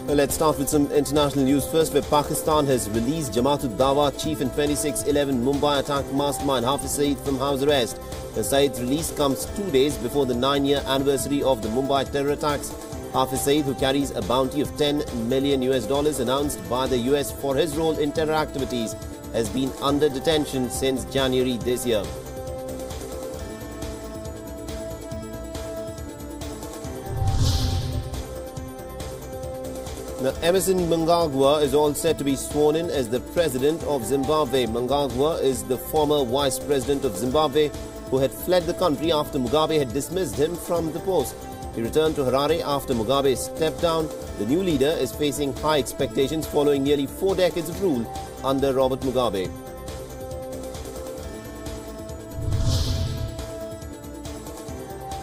Well, let's start with some international news first, where Pakistan has released Jamaat-ud-Dawa chief and 26/11 Mumbai attack mastermind Hafiz Saeed from house arrest. The Saeed's release comes 2 days before the 9-year anniversary of the Mumbai terror attacks. Hafiz Saeed, who carries a bounty of $10 million announced by the US for his role in terror activities, has been under detention since January this year. Now, Emerson Mnangagwa is all set to be sworn in as the president of Zimbabwe. Mnangagwa is the former vice president of Zimbabwe who had fled the country after Mugabe had dismissed him from the post. He returned to Harare after Mugabe stepped down. The new leader is facing high expectations following nearly 4 decades of rule under Robert Mugabe.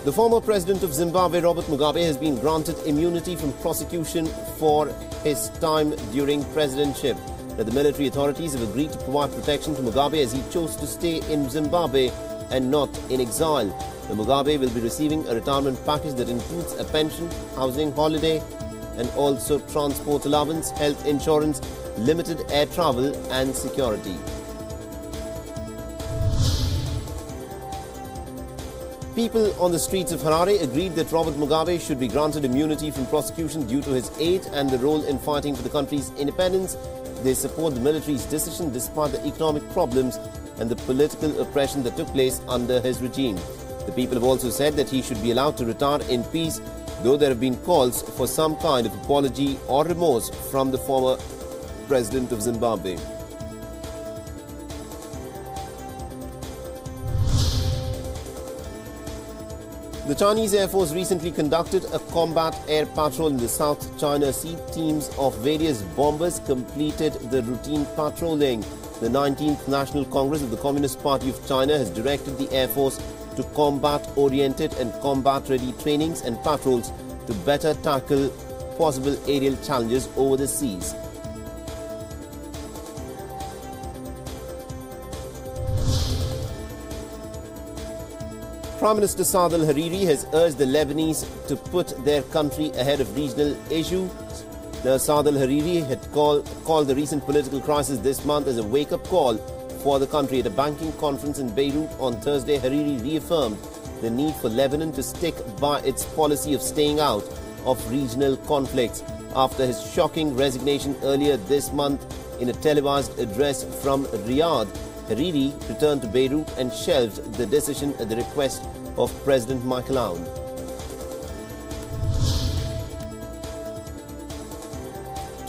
The former president of Zimbabwe, Robert Mugabe, has been granted immunity from prosecution for his time during presidency. The military authorities have agreed to provide protection to Mugabe as he chose to stay in Zimbabwe and not in exile. The Mugabe will be receiving a retirement package that includes a pension, housing, holiday, and also transport allowance, health insurance, limited air travel, and security. People on the streets of Harare agreed that Robert Mugabe should be granted immunity from prosecution due to his aid and the role in fighting for the country's independence. They support the military's decision despite the economic problems and the political oppression that took place under his regime. The people have also said that he should be allowed to retire in peace, though there have been calls for some kind of apology or remorse from the former president of Zimbabwe. The Chinese Air Force recently conducted a combat air patrol in the South China Sea. Teams of various bombers completed the routine patrolling. The 19th National Congress of the Communist Party of China has directed the Air Force to combat-oriented and combat-ready trainings and patrols to better tackle possible aerial challenges over the seas. Prime Minister Saad al-Hariri has urged the Lebanese to put their country ahead of regional issues. Now, Saad al-Hariri had called the recent political crisis this month as a wake-up call for the country. At a banking conference in Beirut on Thursday, Hariri reaffirmed the need for Lebanon to stick by its policy of staying out of regional conflicts after his shocking resignation earlier this month in a televised address from Riyadh. Hariri returned to Beirut and shelved the decision at the request of President Michael Aoun.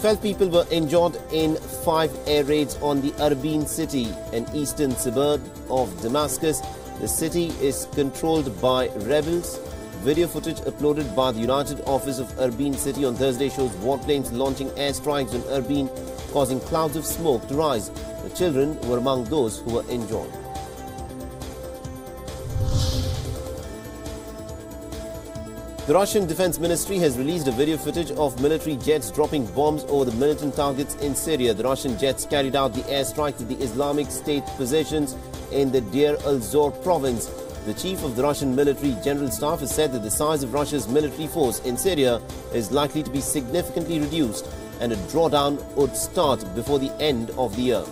Twelve people were injured in 5 air raids on the Arbaeen city, an eastern suburb of Damascus. The city is controlled by rebels. Video footage uploaded by the United Office of Arbaeen City on Thursday shows warplanes launching airstrikes on Arbaeen, causing clouds of smoke to rise. The children were among those who were injured. The Russian Defense Ministry has released a video footage of military jets dropping bombs over the militant targets in Syria. The Russian jets carried out the airstrikes at the Islamic State positions in the Deir al-Zor province. The chief of the Russian military general staff has said that the size of Russia's military force in Syria is likely to be significantly reduced and a drawdown would start before the end of the year.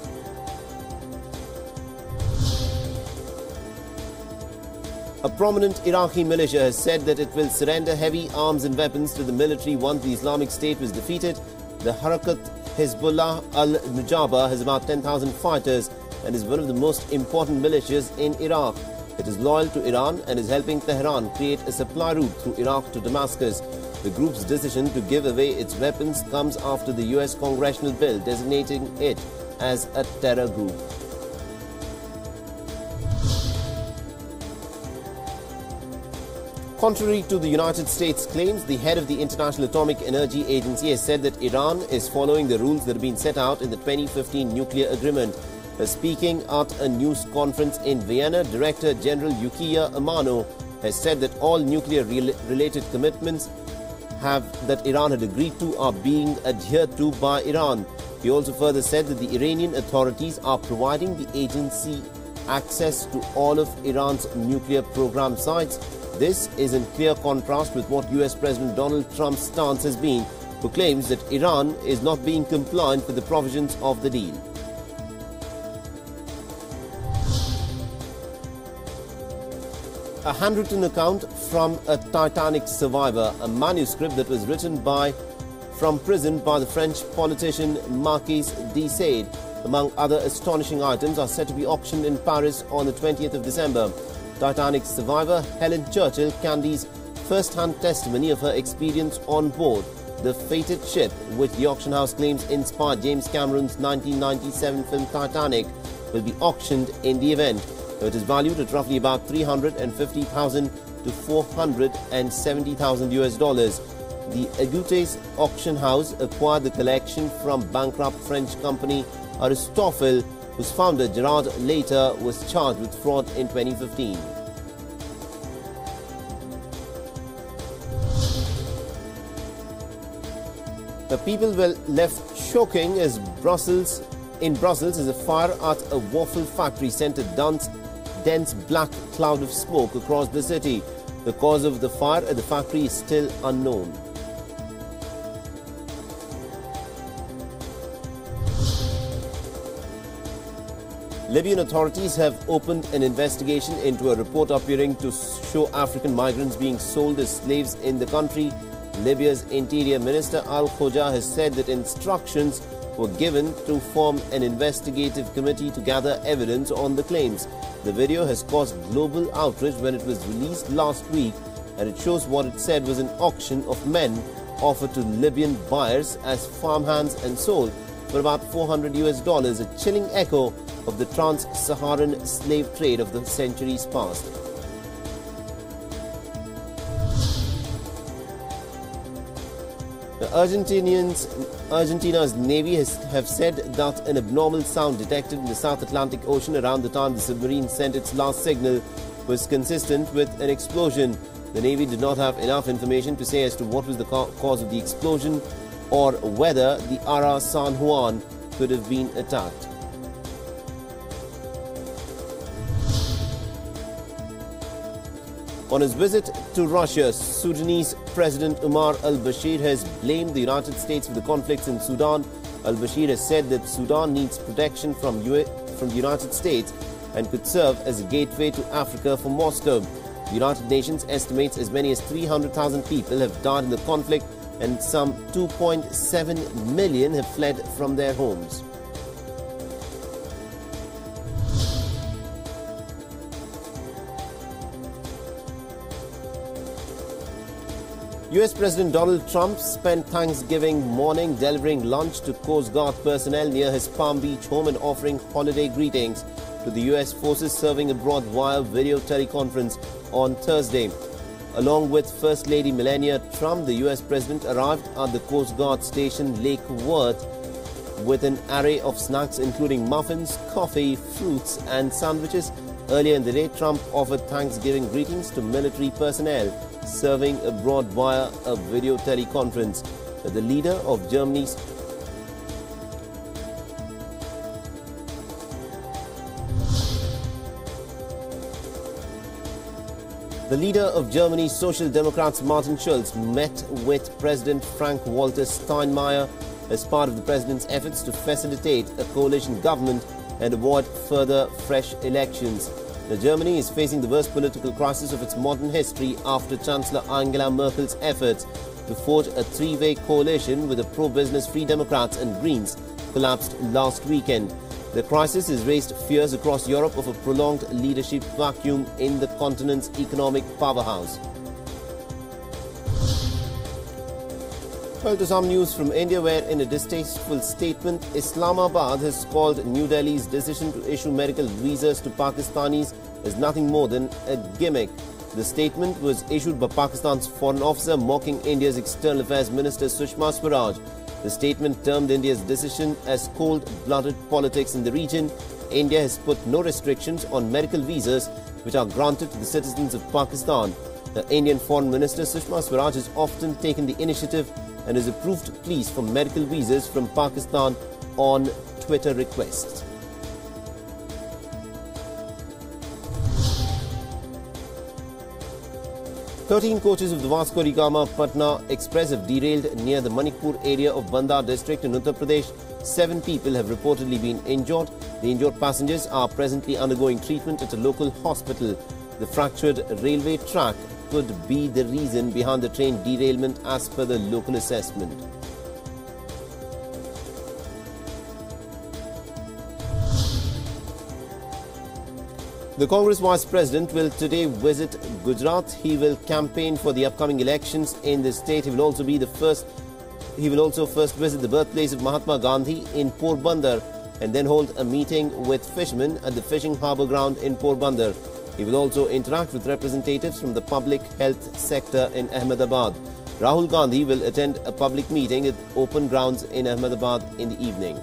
A prominent Iraqi militia has said that it will surrender heavy arms and weapons to the military once the Islamic State was defeated. The Harakat Hezbollah al-Nujaba has about 10,000 fighters and is one of the most important militias in Iraq. It is loyal to Iran and is helping Tehran create a supply route through Iraq to Damascus. The group's decision to give away its weapons comes after the US congressional bill designating it as a terror group. Contrary to the United States' claims, the head of the International Atomic Energy Agency has said that Iran is following the rules that have been set out in the 2015 nuclear agreement. Speaking at a news conference in Vienna, Director General Yukiya Amano has said that all nuclear-related commitments that Iran had agreed to are being adhered to by Iran. He also further said that the Iranian authorities are providing the agency access to all of Iran's nuclear program sites. This is in clear contrast with what US President Donald Trump's stance has been, who claims that Iran is not being compliant with the provisions of the deal. A handwritten account from a Titanic survivor, a manuscript that was written from prison by the French politician Hafiz Saeed, among other astonishing items, are set to be auctioned in Paris on the 20th of December. Titanic survivor Helen Churchill Candy's first-hand testimony of her experience on board the fated ship, which the auction house claims inspired James Cameron's 1997 film Titanic, will be auctioned in the event. It is valued at roughly about $350,000 to $470,000 US. The Agutes auction house acquired the collection from bankrupt French company Aristophel, whose founder Gerard later was charged with fraud in 2015. The people were left shocking as in Brussels as a fire at a waffle factory sent a dense black cloud of smoke across the city. The cause of the fire at the factory is still unknown. Libyan authorities have opened an investigation into a report appearing to show African migrants being sold as slaves in the country. Libya's Interior Minister Al-Khoja has said that instructions were given to form an investigative committee to gather evidence on the claims. The video has caused global outrage when it was released last week, and it shows what it said was an auction of men offered to Libyan buyers as farmhands and sold for about $400 US, a chilling echo of the trans-Saharan slave trade of the centuries past. Argentina's Navy have said that an abnormal sound detected in the South Atlantic Ocean around the time the submarine sent its last signal was consistent with an explosion. The Navy did not have enough information to say as to what was the cause of the explosion or whether the Ara San Juan could have been attacked. On his visit to Russia, Sudanese President Omar al-Bashir has blamed the United States for the conflicts in Sudan. Al-Bashir has said that Sudan needs protection from the United States and could serve as a gateway to Africa for Moscow. The United Nations estimates as many as 300,000 people have died in the conflict and some 2.7 million have fled from their homes. US President Donald Trump spent Thanksgiving morning delivering lunch to Coast Guard personnel near his Palm Beach home and offering holiday greetings to the US forces serving abroad via video teleconference on Thursday. Along with First Lady Melania Trump, the US President arrived at the Coast Guard station Lake Worth with an array of snacks including muffins, coffee, fruits and sandwiches. Earlier in the day, Trump offered Thanksgiving greetings to military personnel serving abroad via a video teleconference. The leader of Germany's Social Democrats Martin Schulz met with President Frank-Walter Steinmeier as part of the president's efforts to facilitate a coalition government and avoid further fresh elections. Now, Germany is facing the worst political crisis of its modern history after Chancellor Angela Merkel's efforts to forge a three-way coalition with the pro-business Free Democrats and Greens collapsed last weekend. The crisis has raised fears across Europe of a prolonged leadership vacuum in the continent's economic powerhouse. Well, to some news from India, where in a distasteful statement, Islamabad has called New Delhi's decision to issue medical visas to Pakistanis as nothing more than a gimmick. The statement was issued by Pakistan's foreign officer mocking India's External Affairs Minister Sushma Swaraj. The statement termed India's decision as cold-blooded politics in the region. India has put no restrictions on medical visas which are granted to the citizens of Pakistan. The Indian Foreign Minister Sushma Swaraj has often taken the initiative and has approved pleas for medical visas from Pakistan on Twitter requests. 13 coaches of the Vasco da Gama Patna Express have derailed near the Manikpur area of Bandar district in Uttar Pradesh. 7 people have reportedly been injured. The injured passengers are presently undergoing treatment at a local hospital. The fractured railway track could be the reason behind the train derailment as per the local assessment. The Congress Vice President will today visit Gujarat. He will campaign for the upcoming elections in the state. He will also first visit the birthplace of Mahatma Gandhi in Porbandar and then hold a meeting with fishermen at the fishing harbour ground in Porbandar. He will also interact with representatives from the public health sector in Ahmedabad. Rahul Gandhi will attend a public meeting at open grounds in Ahmedabad in the evening.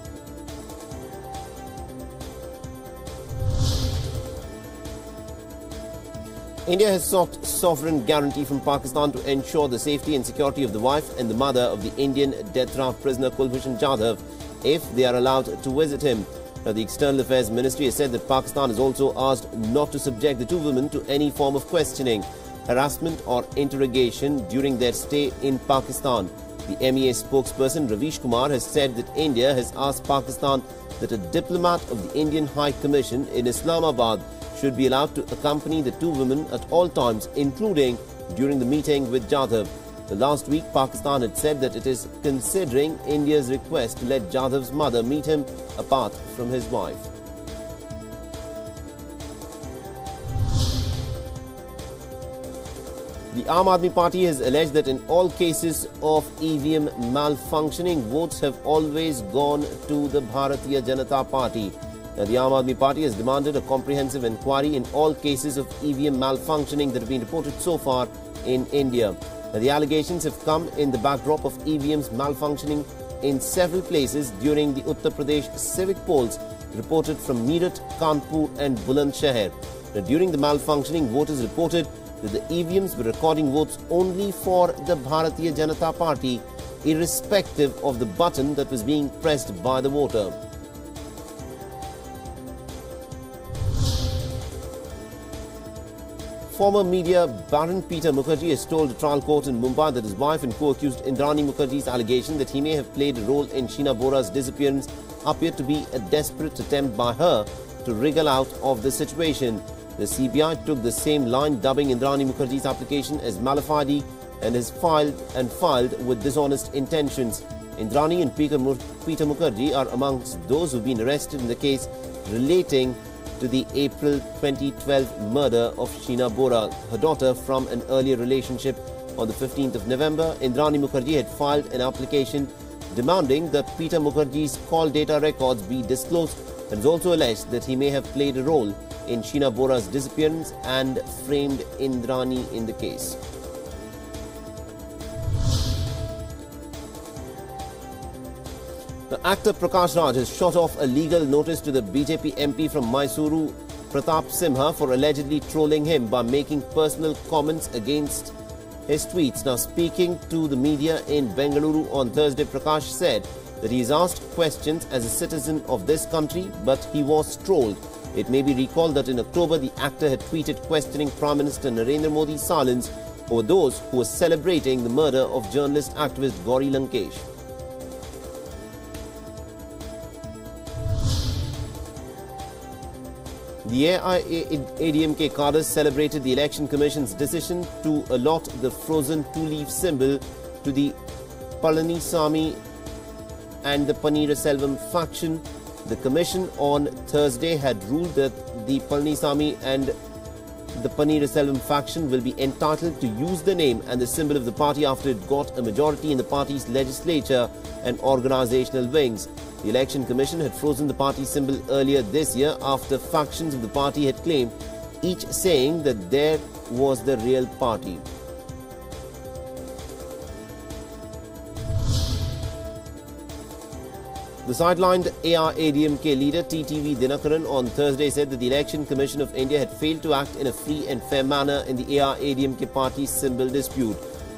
India has sought sovereign guarantee from Pakistan to ensure the safety and security of the wife and the mother of the Indian death draft prisoner Kulbhushan Jadhav if they are allowed to visit him. Now, the External Affairs Ministry has said that Pakistan has also asked not to subject the two women to any form of questioning, harassment or interrogation during their stay in Pakistan. The MEA spokesperson Ravish Kumar has said that India has asked Pakistan that a diplomat of the Indian High Commission in Islamabad should be allowed to accompany the two women at all times, including during the meeting with Jadhav. Last week, Pakistan had said that it is considering India's request to let Jadhav's mother meet him apart from his wife. The Aam Aadmi Party has alleged that in all cases of EVM malfunctioning, votes have always gone to the Bharatiya Janata Party. Now, the Aam Aadmi Party has demanded a comprehensive inquiry in all cases of EVM malfunctioning that have been reported so far in India. Now, the allegations have come in the backdrop of EVMs malfunctioning in several places during the Uttar Pradesh civic polls reported from Meerut, Kanpur and Bulandshahr. Now, during the malfunctioning, voters reported that the EVMs were recording votes only for the Bharatiya Janata Party, irrespective of the button that was being pressed by the voter. Former media baron Peter Mukherjee has told a trial court in Mumbai that his wife and co-accused Indrani Mukherjee's allegation that he may have played a role in Sheena Bora's disappearance appeared to be a desperate attempt by her to wriggle out of the situation. The CBI took the same line, dubbing Indrani Mukherjee's application as malafide and has filed with dishonest intentions. Indrani and Peter Mukherjee are amongst those who've been arrested in the case relating to the April 2012 murder of Sheena Bora, her daughter, from an earlier relationship. On the 15th of November, Indrani Mukherjee had filed an application demanding that Peter Mukherjee's call data records be disclosed and has also alleged that he may have played a role in Sheena Bora's disappearance and framed Indrani in the case. The actor Prakash Raj has shot off a legal notice to the BJP MP from Mysuru, Pratap Simha, for allegedly trolling him by making personal comments against his tweets. Now, speaking to the media in Bengaluru on Thursday, Prakash said that he is asked questions as a citizen of this country, but he was trolled. It may be recalled that in October, the actor had tweeted questioning Prime Minister Narendra Modi's silence over those who were celebrating the murder of journalist activist Gauri Lankesh. The AIADMK cadres celebrated the Election Commission's decision to allot the frozen two-leaf symbol to the Palanisamy and the Paneerselvam faction. The Commission on Thursday had ruled that the Palanisamy and the Paneerselvam faction will be entitled to use the name and the symbol of the party after it got a majority in the party's legislature and organizational wings. The Election Commission had frozen the party symbol earlier this year after factions of the party had claimed, each saying that there was the real party. The sidelined AIADMK leader TTV Dinakaran on Thursday said that the Election Commission of India had failed to act in a free and fair manner in the AIADMK party's symbol dispute.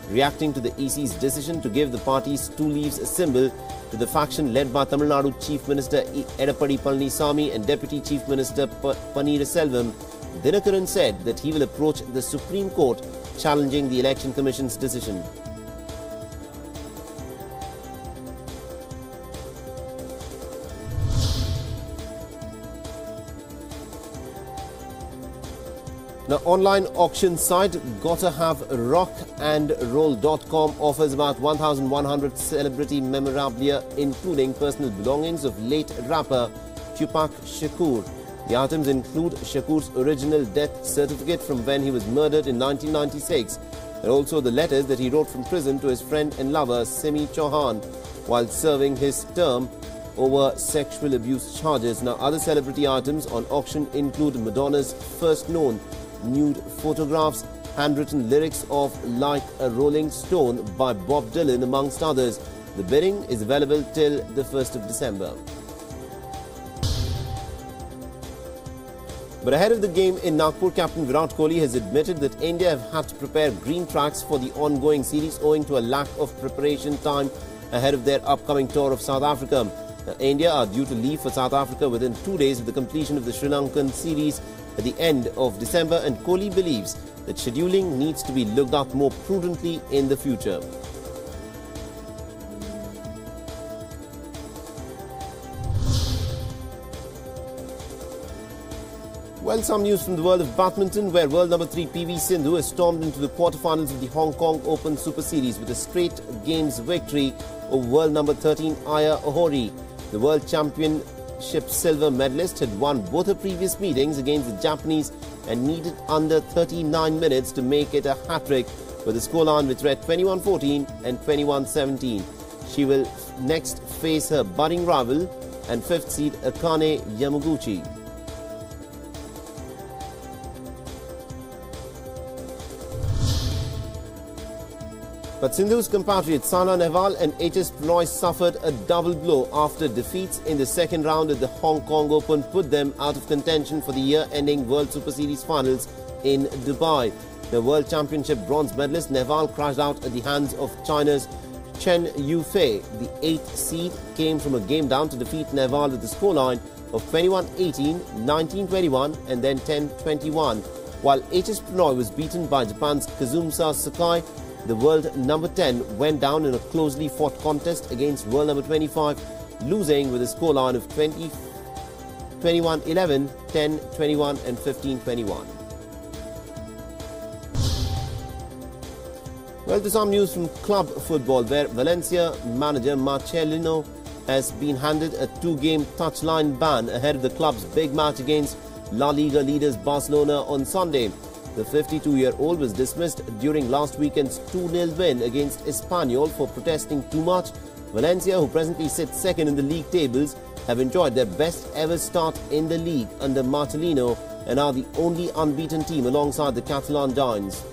Reacting to the EC's decision to give the party's two leaves symbol to the faction led by Tamil Nadu Chief Minister Edappadi Palanisamy and Deputy Chief Minister Paneerselvam, Dinakaran said that he will approach the Supreme Court challenging the Election Commission's decision. The online auction site GottaHaveRockandRoll.com offers about 1,100 celebrity memorabilia, including personal belongings of late rapper Tupac Shakur. The items include Shakur's original death certificate from when he was murdered in 1996, and also the letters that he wrote from prison to his friend and lover Simi Chauhan while serving his term over sexual abuse charges. Now, other celebrity items on auction include Madonna's first known nude photographs, handwritten lyrics of Like a Rolling Stone by Bob Dylan, amongst others. The bidding is available till the 1st of December. But ahead of the game in Nagpur, Captain Virat Kohli has admitted that India have had to prepare green tracks for the ongoing series owing to a lack of preparation time ahead of their upcoming tour of South Africa. Now, India are due to leave for South Africa within 2 days of the completion of the Sri Lankan series at the end of December, and Kohli believes that scheduling needs to be looked at more prudently in the future. Well, some news from the world of badminton, where world number 3 PV Sindhu has stormed into the quarterfinals of the Hong Kong Open Super Series with a straight games victory over world number 13 Aya Ohori. The world championship silver medalist had won both her previous meetings against the Japanese and needed under 39 minutes to make it a hat-trick, with a scoreline which read 21-14 and 21-17. She will next face her budding rival and 5th seed Akane Yamaguchi. But Sindhu's compatriots Saina Nehwal and HS Pranoy suffered a double blow after defeats in the second round at the Hong Kong Open put them out of contention for the year-ending World Super Series finals in Dubai. The World Championship bronze medalist Nehwal crashed out at the hands of China's Chen Yufei. The 8th seed came from a game down to defeat Nehwal with a scoreline of 21-18, 19-21 and then 10-21. While HS Pranoy was beaten by Japan's Kazumasa Sakai, the world number 10 went down in a closely fought contest against world number 25, losing with a scoreline of 21-11, 10-21 and 15-21. Well, to some news from club football, where Valencia manager Marcelino has been handed a 2-game touchline ban ahead of the club's big match against La Liga leaders Barcelona on Sunday. The 52-year-old was dismissed during last weekend's 2-0 win against Espanyol for protesting too much. Valencia, who presently sits second in the league tables, have enjoyed their best ever start in the league under Marcelino and are the only unbeaten team alongside the Catalan Giants.